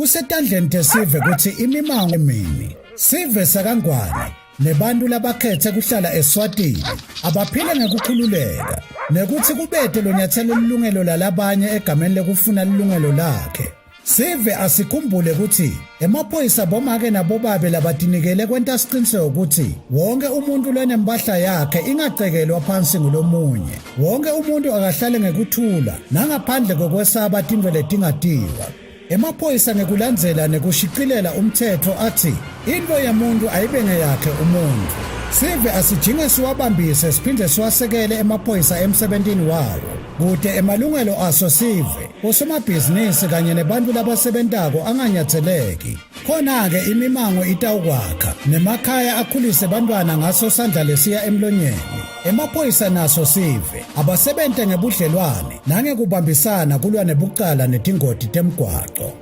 Kusetandleni tesive kuthi imimango emini sive sakangwane nebantu labakhethe kuhlala Eswatini abaphila ngekukhululeka nekuthi kubethe lo nyathelo lilungelo lalabanye egameni lekufuna lilungelo lakhe. Sive asikhumbule ukuthi emaphoyisa bomake nabobabe labatinikele kwenta siqiniseko ukuthi wonke umuntu lonembahla yakhe ingacekelwa phansi ngulomunye. Wonke umuntu akahlale ngekuthula nangaphandle kokwesaba tindwe letingatiwa. Emaphoyisa ngekulandzela nekushiqilela umthetho athi into yomuntu ayibe ngeyakhe umuntu. Sive asijinge siwabambise siphinde siwasekele emaphoyisa emsebentini wawo. Kude emalungelo aso sive osomabhizinisi kanye nebantu labasebentako anganyatheleki. Khona-ke imimango itawukwakha nemakhaya akhulise bantwana ngaso sandla lesiya emlonyeni. Emaphoyisa naso sive abasebente ngebudlelwane nangekubambisana kulwa nebucala netingoti temgwaco.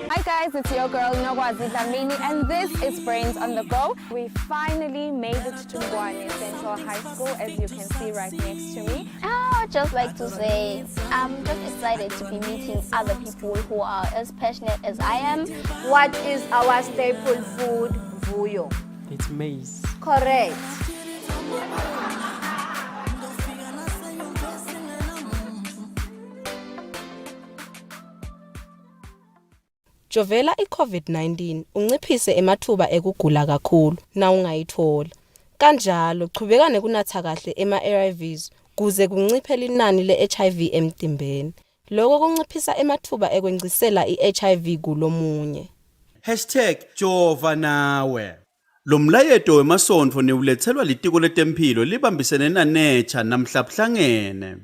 Hi guys, it's your girl Eswatini and this is Brains on the Go. We finally made it to Ngwane Central High School, as you can see right next to me. I would just like to say I'm just excited to be meeting other people who are as passionate as I am. What is our staple food, Vuyo? It's maize. Correct. Jovela i-COVID-19 unciphise emathuba ekugula kakhulu na ungayithola. Kanjalo chubeka nekunatha kahle ema-ARVs kuze kunciphe linani le-HIV emtimbeni. Lokho kunciphisa emathuba ekwencisela i-HIV kulomunye. #Jova nawe. Lo mlayeto wemasonto neulethelwa litiko letempilo libambisene naNature namhla buhlangene.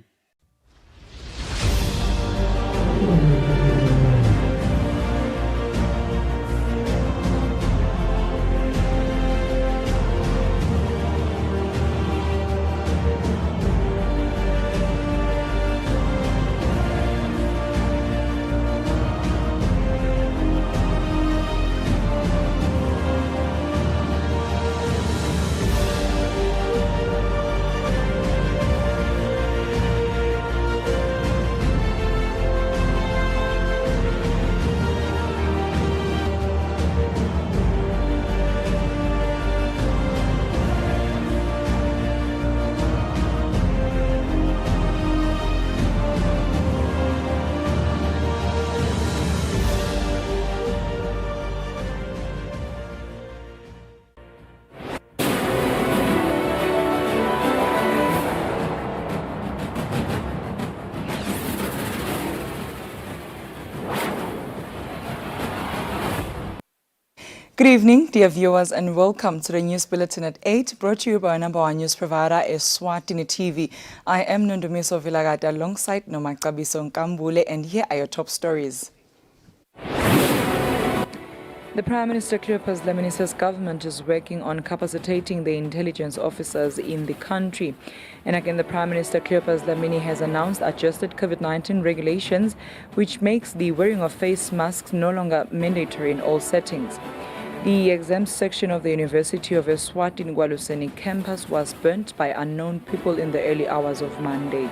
Good evening, dear viewers, and welcome to the News Bulletin at 8, brought to you by our number one news provider, Eswatini TV. I am Nondumiso Vilagata alongside Nomakabiso Nkambule, and here are your top stories. The Prime Minister Cleopas Lamini's government is working on capacitating the intelligence officers in the country. And again, the Prime Minister Cleopas Lamini has announced adjusted COVID-19 regulations, which makes the wearing of face masks no longer mandatory in all settings. The exempt section of the University of Eswatini Gwaluseni campus was burnt by unknown people in the early hours of Monday.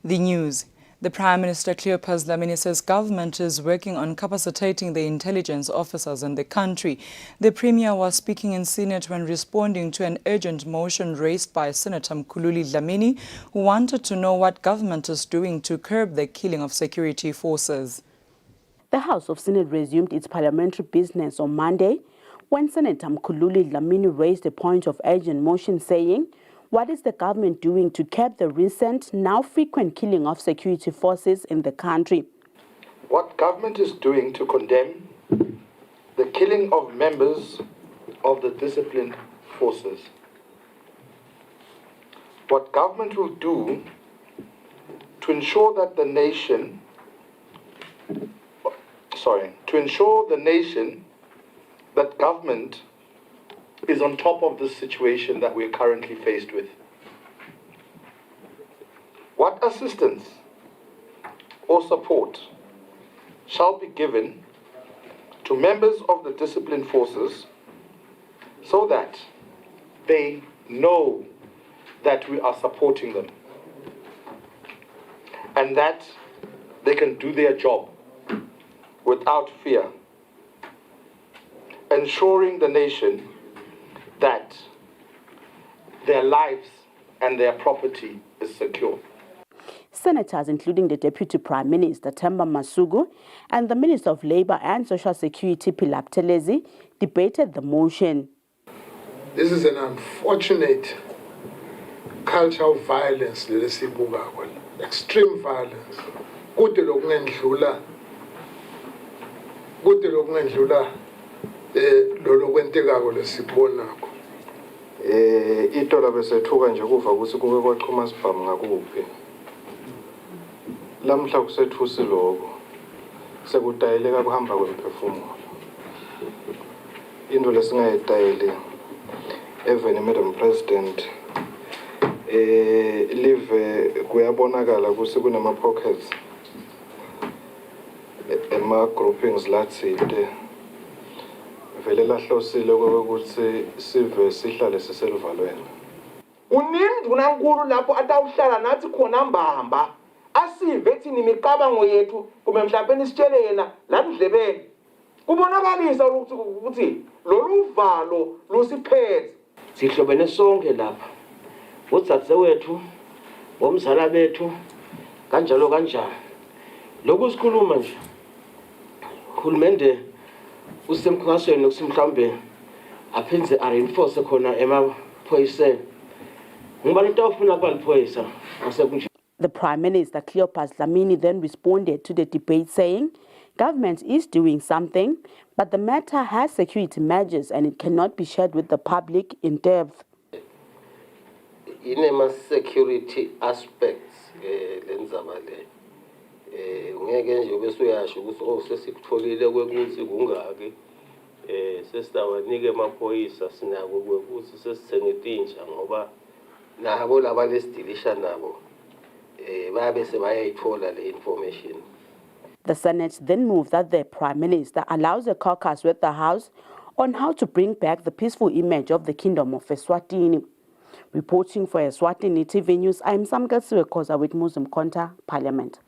The news. The Prime Minister Cleopas Lamini's government is working on capacitating the intelligence officers in the country. The Premier was speaking in Senate when responding to an urgent motion raised by Senator Mkhululi Dlamini, who wanted to know what government is doing to curb the killing of security forces. The House of Senate resumed its parliamentary business on Monday when Senator Mkhululi Dlamini raised a point of urgent motion saying, what is the government doing to curb the recent, now frequent killing of security forces in the country? What government is doing to condemn the killing of members of the disciplined forces? What government will do to ensure that the nation, that government is on top of the situation that we're currently faced with. What assistance or support shall be given to members of the disciplined forces so that they know that we are supporting them and that they can do their job without fear, ensuring the nation that their lives and their property is secure. Senators, including the Deputy Prime Minister, Themba Masuku, and the Minister of Labour and Social Security, Phila Buthelezi, debated the motion. This is an unfortunate culture of violence, extreme violence. Kude lokungendlula lolo kwentekako lesibonako. Itola besethuka nje kuva ukuthi kuke kwaqhuma sibhamu ngakuphi. Lamhla kusethusi lokho. Sekudayeleka kuhamba kwemphefumulo. Into lesingayidayile even Madam President live kuyabonakala ukuthi kunama pockets ema groupings lathide vele lahlosile ukuthi sive sihlale siselivalweni. Uninduna nkulu lapho atawuhlala nathi khona mbamba asive thini imicabango yethu kumbe mhlawumbe nisitshele yena la ndlebeni kubonakalisa ukuthi lolu valo lusiphethe sihlobene sonke lapha utsatse wethu bomzala bethu kanjalo kanjalo lokhu sikhuluma nje uhulumende usemkhankasweni ukuthi mhlawumbe aphenze reinforce khona emaphoyiseni ngibani tawufuna kwaliphoyisa asekunje. The Prime Minister, Cleopas Dlamini, then responded to the debate saying, government is doing something, but the matter has security measures and it cannot be shared with the public in depth. In a security aspects, lenzabale. Ngeke nje bese uyasho ukuthi sesikutholile kwekuthi kungaki sesidawanike emaphoyisa sinako kwekuthi sesithenge tintsha ngoba nabo laba lesidilisha nabo babe sebayayithola le information. The Senate then moved that the Prime Minister allows a caucus with the House on how to bring back the peaceful image of the Kingdom of Eswatini. Reporting for Eswatini TV News, I'm Samgatsi Koza with Muslim Konta, Parliament.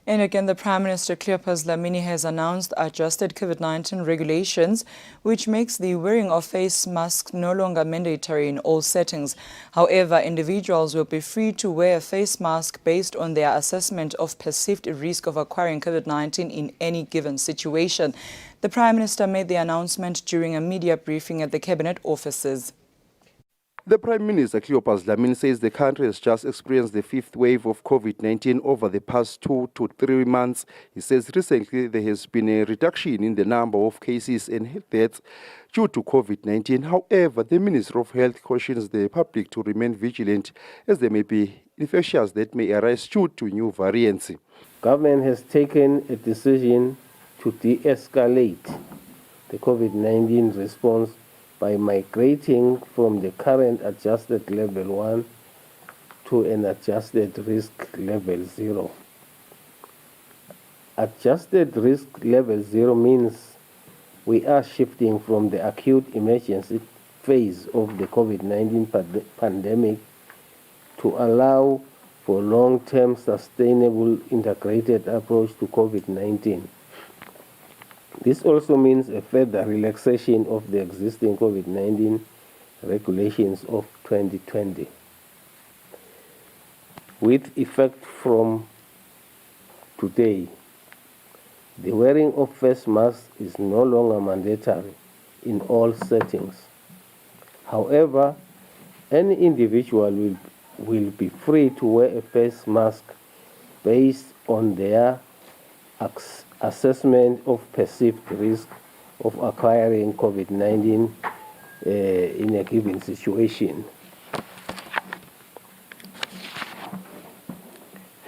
And again, the Prime Minister Cleopas Dlamini has announced adjusted COVID-19 regulations, which makes the wearing of face masks no longer mandatory in all settings. However, individuals will be free to wear a face mask based on their assessment of perceived risk of acquiring COVID-19 in any given situation. The Prime Minister made the announcement during a media briefing at the Cabinet offices. The Prime Minister, Cleopas Dlamini, says the country has just experienced the fifth wave of COVID-19 over the past 2 to 3 months. He says recently there has been a reduction in the number of cases and deaths due to COVID-19. However, the Minister of Health cautions the public to remain vigilant as there may be infections that may arise due to new variants. Government has taken a decision to de-escalate the COVID-19 response by migrating from the current adjusted level 1 to an adjusted risk level 0. Adjusted risk level 0 means we are shifting from the acute emergency phase of the COVID-19 pandemic to allow for long-term sustainable integrated approach to COVID-19. This also means a further relaxation of the existing COVID-19 regulations of 2020. With effect from today, the wearing of face masks is no longer mandatory in all settings. However, any individual will be free to wear a face mask based on their assessment of perceived risk of acquiring COVID-19 in a given situation.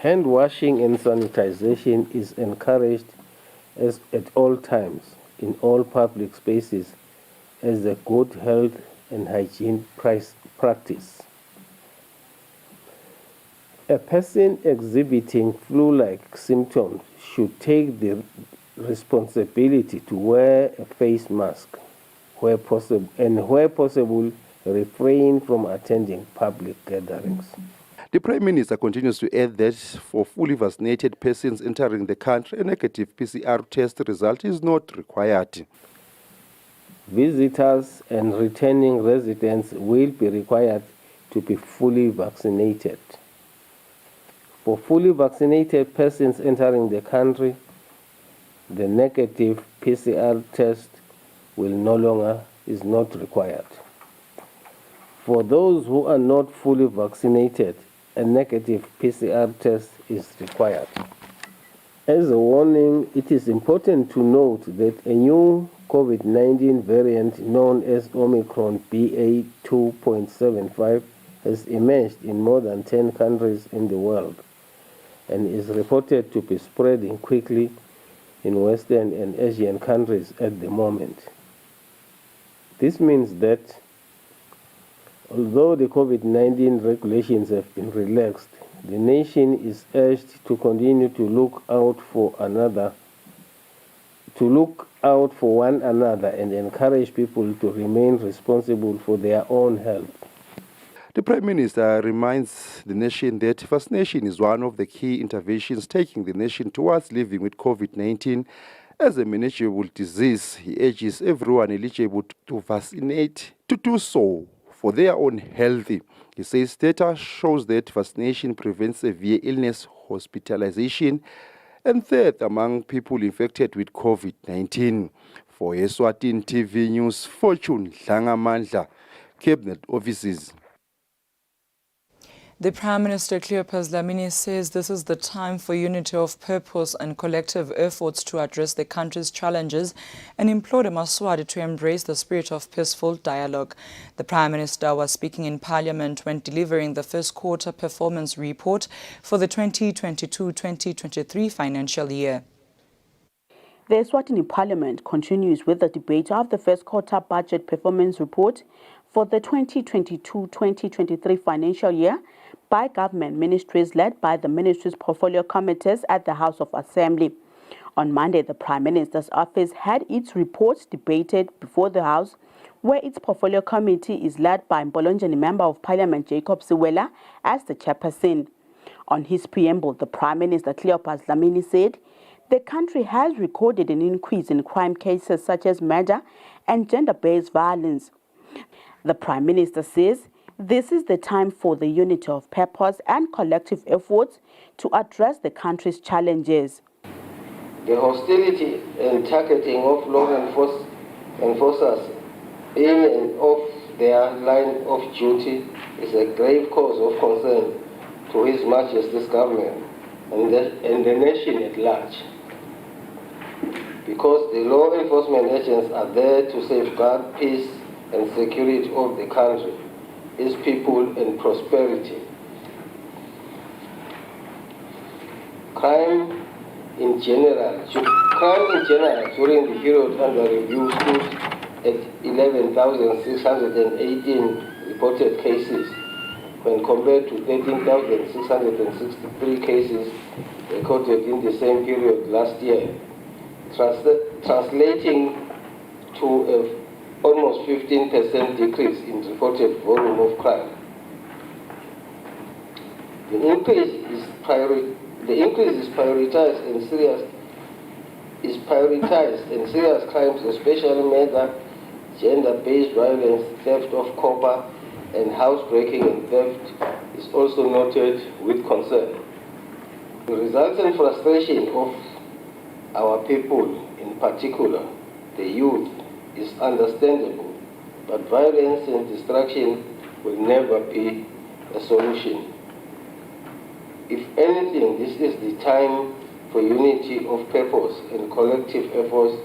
Hand washing and sanitization is encouraged at all times in all public spaces as a good health and hygiene practice. A person exhibiting flu-like symptoms should take the responsibility to wear a face mask where possible, refrain from attending public gatherings. The Prime Minister continues to add that for fully vaccinated persons entering the country, a negative PCR test result is not required. Visitors and returning residents will be required to be fully vaccinated. For fully vaccinated persons entering the country, the negative PCR test is not required. For those who are not fully vaccinated, a negative PCR test is required. As a warning, it is important to note that a new COVID-19 variant known as Omicron BA.2.75 has emerged in more than 10 countries in the world and is reported to be spreading quickly in Western and Asian countries at the moment. This means that although the COVID-19 regulations have been relaxed, the nation is urged to continue to look out for one another and encourage people to remain responsible for their own health. The Prime Minister reminds the nation that vaccination is one of the key interventions taking the nation towards living with COVID-19 as a manageable disease. He urges everyone eligible to vaccinate to do so for their own health. He says data shows that vaccination prevents severe illness, hospitalization, and death among people infected with COVID-19. For Eswatini TV News, Fortune Dlangamandla, Cabinet Offices. The Prime Minister Cleopas Dlamini says this is the time for unity of purpose and collective efforts to address the country's challenges and implored Eswatini to embrace the spirit of peaceful dialogue. The Prime Minister was speaking in Parliament when delivering the first quarter performance report for the 2022-2023 financial year. The Eswatini Parliament continues with the debate of the first quarter budget performance report for the 2022-2023 financial year by government ministries led by the ministry's portfolio committees at the House of Assembly. On Monday, the Prime Minister's office had its reports debated before the House, where its portfolio committee is led by Mbolonjeni Member of Parliament Jacob Siwela as the chairperson. On his preamble, the Prime Minister Cleopas Dlamini said the country has recorded an increase in crime cases such as murder and gender-based violence. The Prime Minister says this is the time for the unity of purpose and collective efforts to address the country's challenges. The hostility and targeting of law enforcers in and off their line of duty is a grave cause of concern to His Majesty's government and the nation at large. Because the law enforcement agents are there to safeguard peace and security of the country, its people and prosperity. Crime in general during the period under review stood at 11,618 reported cases when compared to 13,663 cases recorded in the same period last year, translating to a almost 15% decrease in reported volume of crime. The increase is prioritized and serious crimes, especially murder, gender-based violence, theft of copper, and housebreaking and theft is also noted with concern. The resultant frustration of our people, in particular the youth, is understandable, but violence and destruction will never be a solution. If anything, this is the time for unity of purpose and collective efforts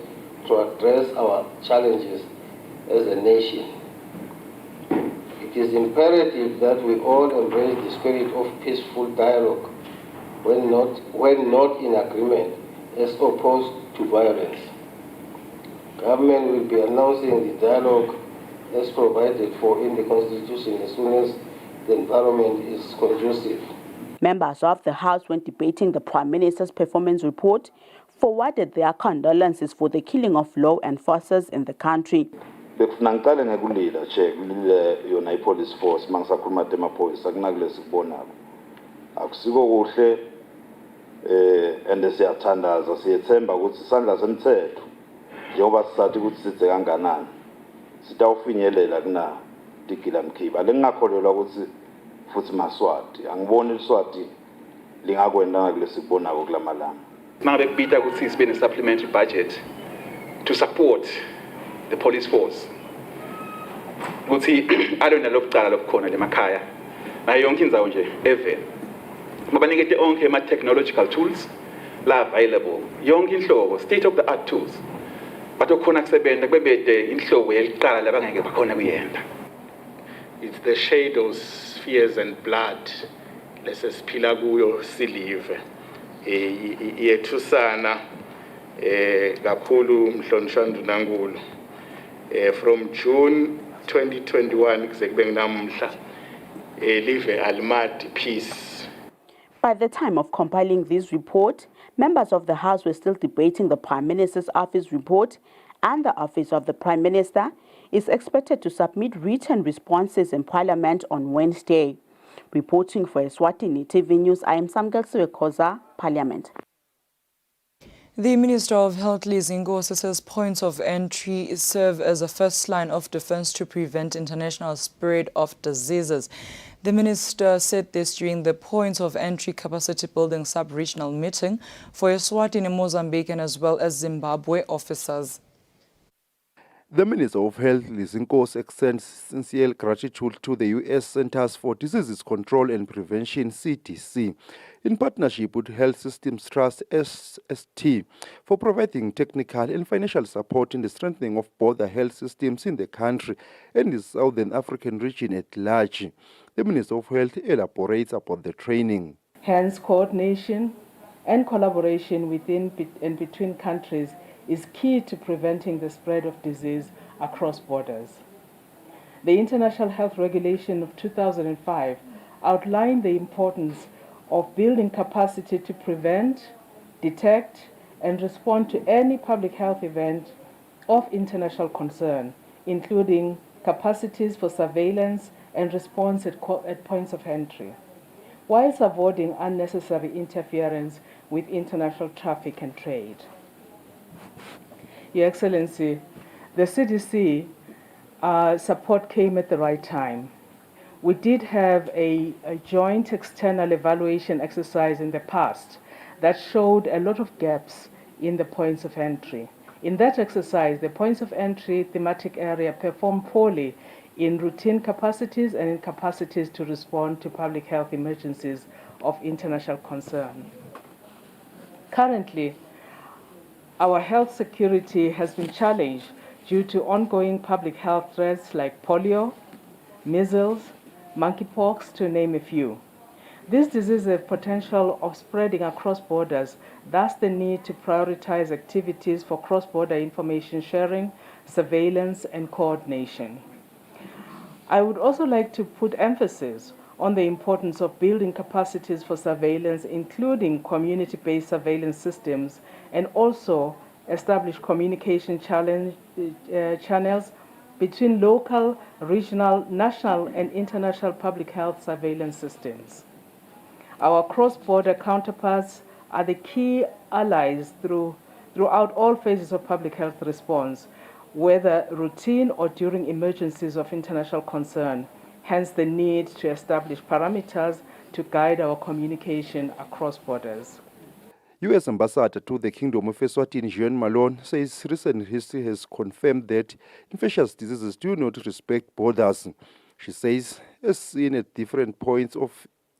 to address our challenges as a nation. It is imperative that we all embrace the spirit of peaceful dialogue when not in agreement, as opposed to violence. Government will be announcing the dialogue as provided for in the Constitution as soon as the environment is conducive. Members of the House, when debating the Prime Minister's performance report, forwarded their condolences for the killing of law enforcers in the country. bekufuna ngiqale ngekulila che kulile yona ipolice force mangisakhuluma temaphoyisa kunakule sikubonako akusiko kuhle and siyathandaza siyethemba ukuthi isandla semthetho njengoba sisathi ukuthi sithe kanganani sitawufinyelela kuna digila mkhiba lengakholelwa ukuthi futhi maswati angiboni iswati lingakwenda ngakule sikubonako kulamalanga mangabe kubita ukuthi sibe ne-supplementary budget to support the police force ukuthi alona lokucala lokukhona lemakhaya nayo yonke indzawo nje even mabanikete onke ama-technological tools la available yonke inhlobo state of the art tools batokhona kusebenza kubebede inhlobo yeliqala labangeke bakhona kuyenda. It's the shadows, fears and blood lesesiphila kuyo silive yethusana kakhulu mhlonishwa Ndunankulu from June 2021 kuze kube namhla live alimadi peace. By the time of compiling this report, members of the House were still debating the Prime Minister's office report, and the Office of the Prime Minister is expected to submit written responses in Parliament on Wednesday. Reporting for Eswatini TV News, I am Samgelsiwe Khoza, Parliament. The Minister of Health, Liz Ngosi, says points of entry serve as a first line of defense to prevent international spread of diseases. The minister said this during the points of entry capacity building sub-regional meeting for Eswatini, Mozambique, and as well as Zimbabwe officers. The Minister of Health, Liz Ngosi, extends sincere gratitude to the U.S. Centers for Disease Control and Prevention, CDC, in partnership with Health Systems Trust, SST, for providing technical and financial support in the strengthening of both the health systems in the country and the Southern African region at large. The Minister of Health elaborates about the training. Hence, coordination and collaboration within and between countries is key to preventing the spread of disease across borders. The International Health Regulation of 2005 outlined the importance of building capacity to prevent, detect, and respond to any public health event of international concern, including capacities for surveillance and response at points of entry, whilst avoiding unnecessary interference with international traffic and trade. Your Excellency, the CDC support came at the right time. We did have a joint external evaluation exercise in the past that showed a lot of gaps in the points of entry. In that exercise, the points of entry thematic area performed poorly in routine capacities and in capacities to respond to public health emergencies of international concern. Currently, our health security has been challenged due to ongoing public health threats like polio, measles, monkeypox, to name a few. This disease has potential of spreading across borders, thus the need to prioritize activities for cross-border information sharing, surveillance, and coordination. I would also like to put emphasis on the importance of building capacities for surveillance, including community-based surveillance systems, and also establish communication channels between local, regional, national, and international public health surveillance systems. Our cross-border counterparts are the key allies throughout all phases of public health response, whether routine or during emergencies of international concern, hence the need to establish parameters to guide our communication across borders. U.S. Ambassador to the Kingdom of Eswatini, Jean Malone, says recent history has confirmed that infectious diseases do not respect borders. She says, as seen at different points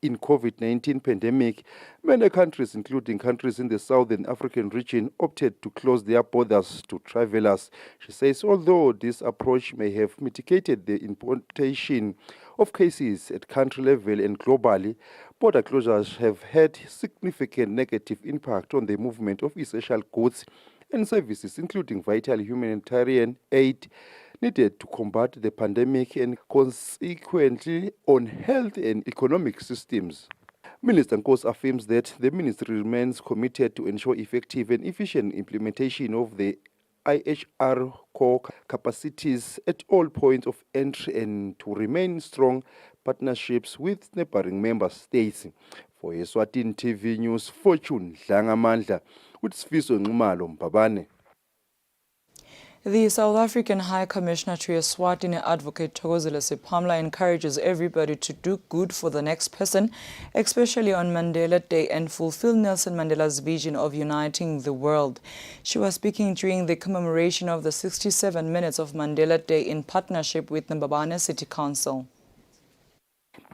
in COVID-19 pandemic, many countries, including countries in the Southern African region, opted to close their borders to travelers. She says, although this approach may have mitigated the importation of cases at country level and globally, border closures have had significant negative impact on the movement of essential goods and services, including vital humanitarian aid needed to combat the pandemic and consequently on health and economic systems. Minister Ngosi affirms that the ministry remains committed to ensure effective and efficient implementation of the IHR core capacities at all points of entry and to remain strong partnerships with neighboring member states. For Eswatini TV News, Fortune Dlangamandla, with Sfiso Nxumalo Mbabane. The South African High Commissioner to Eswatini Advocate Thokozile Siphamla encourages everybody to do good for the next person, especially on Mandela Day, and fulfill Nelson Mandela's vision of uniting the world. She was speaking during the commemoration of the 67 minutes of Mandela Day in partnership with Mbabane City Council.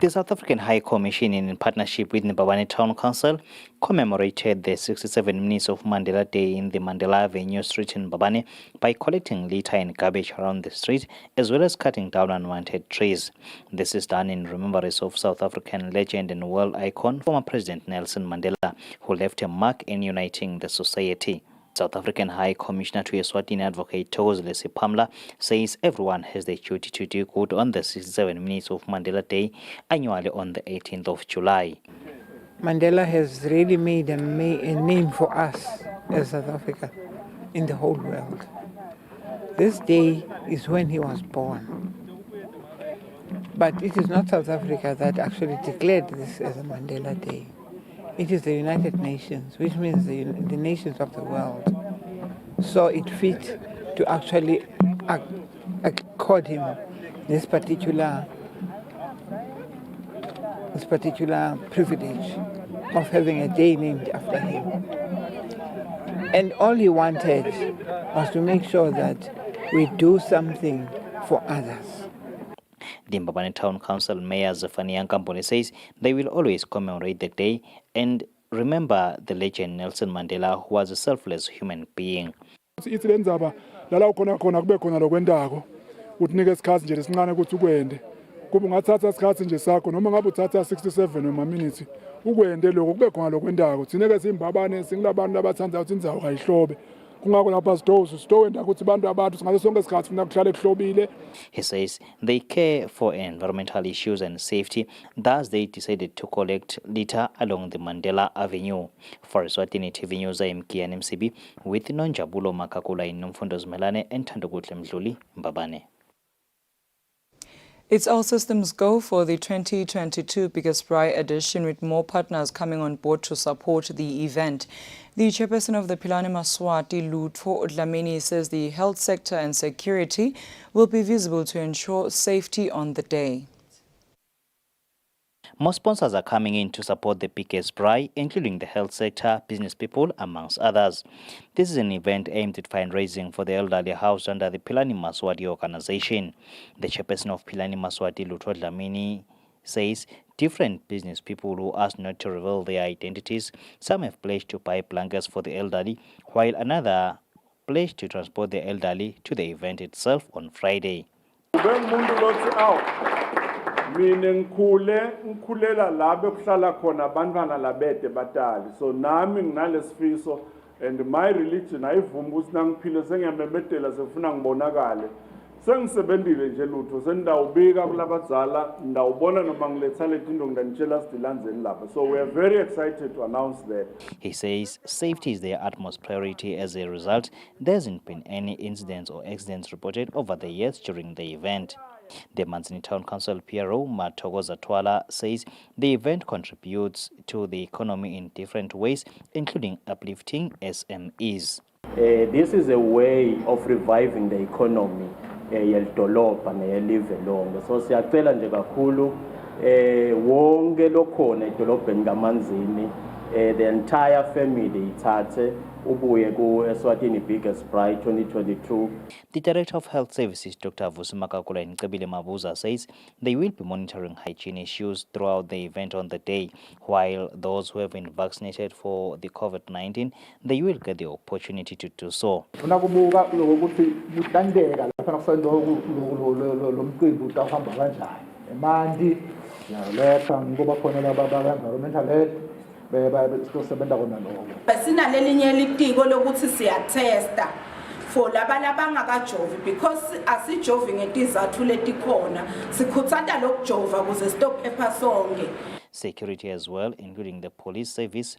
The South African High Commission, in partnership with Mbabane Town Council, commemorated the 67 minutes of Mandela Day in the Mandela Avenue Street in Mbabane by collecting litter and garbage around the street, as well as cutting down unwanted trees. This is done in remembrance of South African legend and world icon, former President Nelson Mandela, who left a mark in uniting the society. South African High Commissioner to Eswatini Advocate Thokozile Siphamla says everyone has the duty to do good on the 67 minutes of Mandela Day, annually on the 18th of July. Mandela has really made a name for us as South Africa in the whole world. This day is when he was born. But it is not South Africa that actually declared this as a Mandela Day. It is the United Nations, which means the nations of the world. So it fit to actually accord him this particular privilege of having a day named after him. And all he wanted was to make sure that we do something for others. The Mbabane Town Council Mayor Eswatini Nkambone says they will always commemorate the day and remember the legend Nelson Mandela, who was a selfless human being. Ithi lenzaba lala ukhona khona kube khona lokwendako utinike isikhathi nje lesincane ukuthi ukwende kube ungathatha isikhathi nje sakho noma ngabe uthatha 67 noma minutes ukwende lokho kube khona lokwendako thina ke simbabane singilabantu abathanda ukuthi indzawo kayihlobe. He says they care for environmental issues and safety, thus they decided to collect litter along the Mandela Avenue. For Eswatini TV News, I am Kian MCB with Nonjabulo Makakula in Nomfundos Melane and Tandogutle Mdluli Mbabane. It's all systems go for the 2022 Biggest Braai edition, with more partners coming on board to support the event. The chairperson of the Philani Maswati, Lutfo Dlamini, says the health sector and security will be visible to ensure safety on the day. More sponsors are coming in to support the Biggest Braai, including the health sector, business people, amongst others. This is an event aimed at fundraising for the elderly housed under the Philani Maswati organization. The chairperson of Philani Maswati, Lutfo Dlamini, says different business people who asked not to reveal their identities, some have pledged to buy blankets for the elderly, while another pledged to transport the elderly to the event itself on Friday. Mina ngikhulela la bekuhlala khona abantwana labede batali, so nami nginalesifiso, and my religion ayivuma ukuthi nangiphile sengiyamemedela sefuna ngibonakale. Sengisebenzile nje lutho sendawubika kulabadzala ndawubona noma ngiletha letinto ngidanitshela sidilanzeni lapha. So we are very excited to announce that. He says safety is their utmost priority. As a result, there hasn't been any incidents or accidents reported over the years during the event. The Manzini Town Council PRO Mathokoza Twala says the event contributes to the economy in different ways, including uplifting SMEs. This is a way of reviving the economy yelidolobha neyelive lonke. So siyacela nje kakhulu wonke lokhona edolobheni kaManzini, the entire family ithathe ubuye ku Eswatini Biggest Braai 2022. The Director of Health Services, Dr. Vusimakakula Nkebile Mabuza, says they will be monitoring hygiene issues throughout the event on the day, while those who have been vaccinated for the COVID-19, they will get the opportunity to do so. Sinalelinye litiko lokuthi siyatesta for labana abangakajovi, because asijovi ngetizathu letikhona sikhuthanda lokujova ukuze sitophepha sonke. Security as well, including the police service,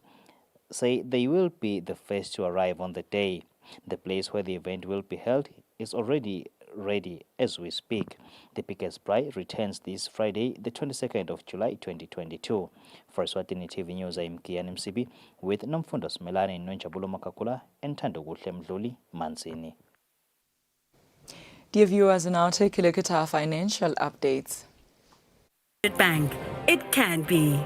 say they will be the first to arrive on the day. The place where the event will be held is already ready as we speak. The biggest prize returns this Friday, the 22nd of July 2022. For Eswatini TV News, I'm Kian MCB with Nomfundo Smelane Nonjabulo Makakula and Tandoguhle Mdluli Mansini. Dear viewers, now take a look at our financial updates. Bank, it can be.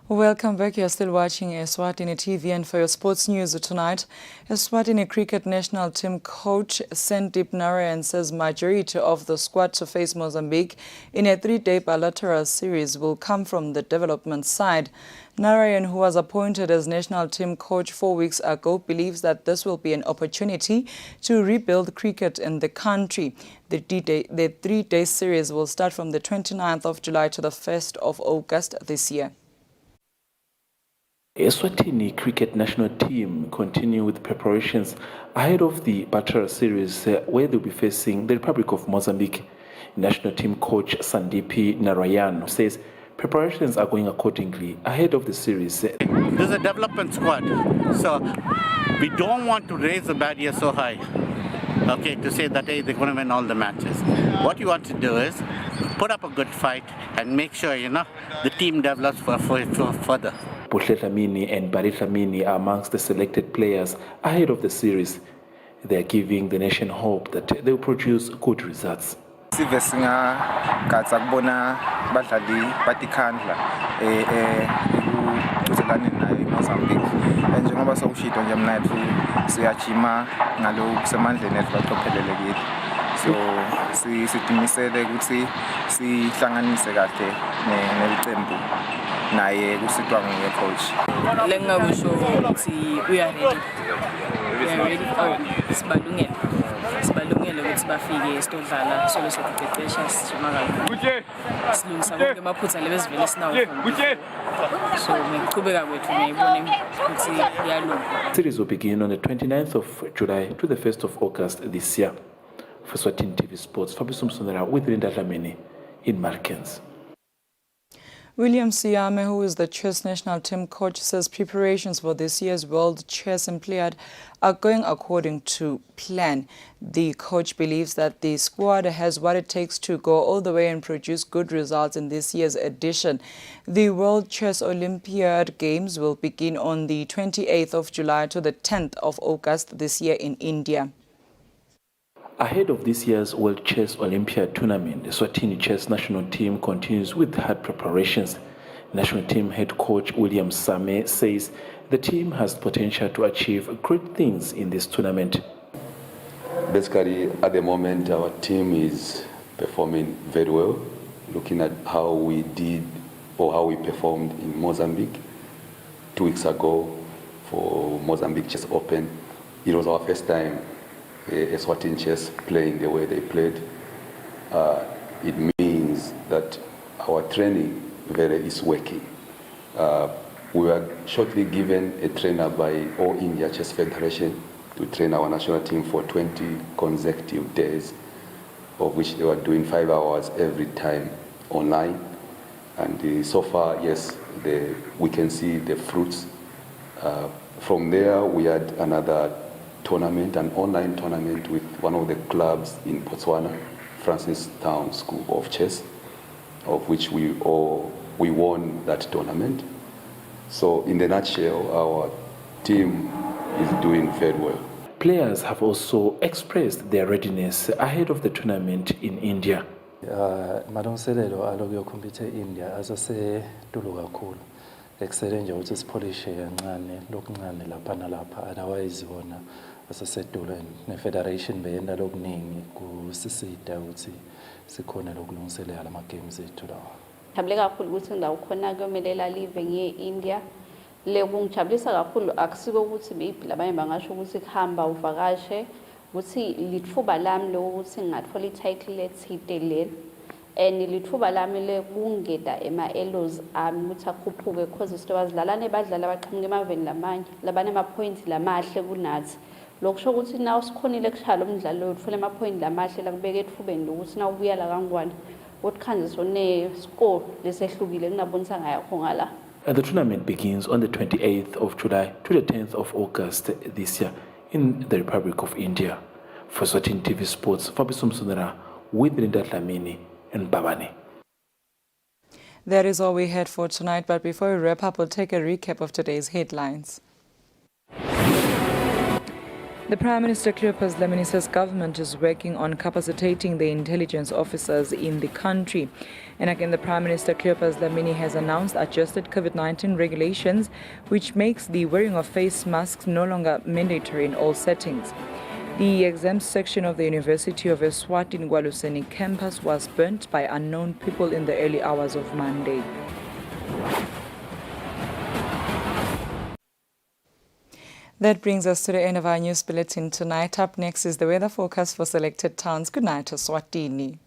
Welcome back. You're still watching Eswatini TV, and for your sports news tonight, Eswatini cricket national team coach Sandip Narayan says majority of the squad to face Mozambique in a 3-day bilateral series will come from the development side. Narayan, who was appointed as national team coach 4 weeks ago, believes that this will be an opportunity to rebuild cricket in the country. The 3-day series will start from the 29th of July to the 1st of August this year. Eswatini cricket national team continue with preparations ahead of the bilateral series where they'll be facing the Republic of Mozambique. National team coach Sandip Narayan says preparations are going accordingly ahead of the series. This is a development squad, so we don't want to raise the barrier so high, okay, to say that hey, they're going to win all the matches. What you want to do is put up a good fight and make sure, the team develops further. Buhle Dlamini and Barry Dlamini are amongst the selected players ahead of the series. They are giving the nation hope that they will produce good results. Sive singagatsa kubona badlali batikhandla ekuzelani nayo eMozambique njengoba sokushito nje mina ethu siyajima ngalo kusemandleni ethu baqophelele kithi so sidimisele ukuthi sihlanganise kahle nelicembu naye kusitwa nguye coach lengakusho ukuthi we are ready sibalungele ukuthi bafike sidodlala solo sokuqeqesha sijima kakhulu silungisa konke amaphutha lebesivele sinawo so ngikuqhubeka kwethu ngiyibona ukuthi iyalunga. Series will begin on the 29th of July to the 1st of August this year. For Eswatini TV Sports, Fabrice Msonera with Linda Dlamini in Markens. William Siame, who is the chess national team coach, says preparations for this year's World Chess Olympiad are going according to plan. The coach believes that the squad has what it takes to go all the way and produce good results in this year's edition. The World Chess Olympiad Games will begin on the 28th of July to the 10th of August this year in India. Ahead of this year's World Chess Olympiad tournament, the Eswatini chess national team continues with hard preparations. National team head coach William Same says the team has potential to achieve great things in this tournament. Basically, at the moment, our team is performing very well. Looking at how we did or how we performed in Mozambique 2 weeks ago for Mozambique Chess Open, it was our first time Eswatini chess playing the way they played. It means that our training is working. We were shortly given a trainer by All India Chess Federation to train our national team for 20 consecutive days, of which they were doing 5 hours every time online. And so far, yes, we can see the fruits. From there, we had another tournament, an online tournament with one of the clubs in Botswana, Francis Town School of Chess, of which we won that tournament. So in the nutshell, our team is doing very well. Players have also expressed their readiness ahead of the tournament in India. Malungiselelo alokuyo compete India azase tulu kakhulu. Excellent nje ukuthi sipholishe kancane lokuncane lapha nalapha, otherwise wona asasedula ne-federation beyenda lokuningi kusisida ukuthi sikhona lokulungiselela lama games ethu lawa. Ngijabule kakhulu ukuthi ndawo khona kuyomelela live nge-India. Le kungijabulisa kakhulu akusiko ukuthi maybe labanye bangasho ukuthi kuhamba uvakashe ukuthi lithuba lami lokuthi ngingathola i-title lethide leli and lithuba lami lekungeda ema-elos ami ukuthi akhuphuke because isitobas dlala nebadlali abaqhamuka emaveni lamanye labanema-point lamahle kunathi lokusho ukuthi na usikhonile kushaya lo mdlalo uthole ama-point lamahle lakubeka ethubeni lokuthi na ubuya la kangwane ukuthi khanjiswa ne-score lesehlukile kunabonisa ngayakho ngala. The tournament begins on the 28th of July to the 10th of August this year in the Republic of India. For Eswatini TV Sports, Fabrice Msonera with Linda Dlamini and Babane. That is all we had for tonight, but before we wrap up, we'll take a recap of today's headlines. The Prime Minister Cleopas Dlamini's government is working on capacitating the intelligence officers in the country. And again, the Prime Minister Cleopas Dlamini has announced adjusted COVID-19 regulations, which makes the wearing of face masks no longer mandatory in all settings. The exempt section of the University of Eswatini campus was burnt by unknown people in the early hours of Monday. That brings us to the end of our news bulletin tonight. Up next is the weather forecast for selected towns. Good night, Eswatini.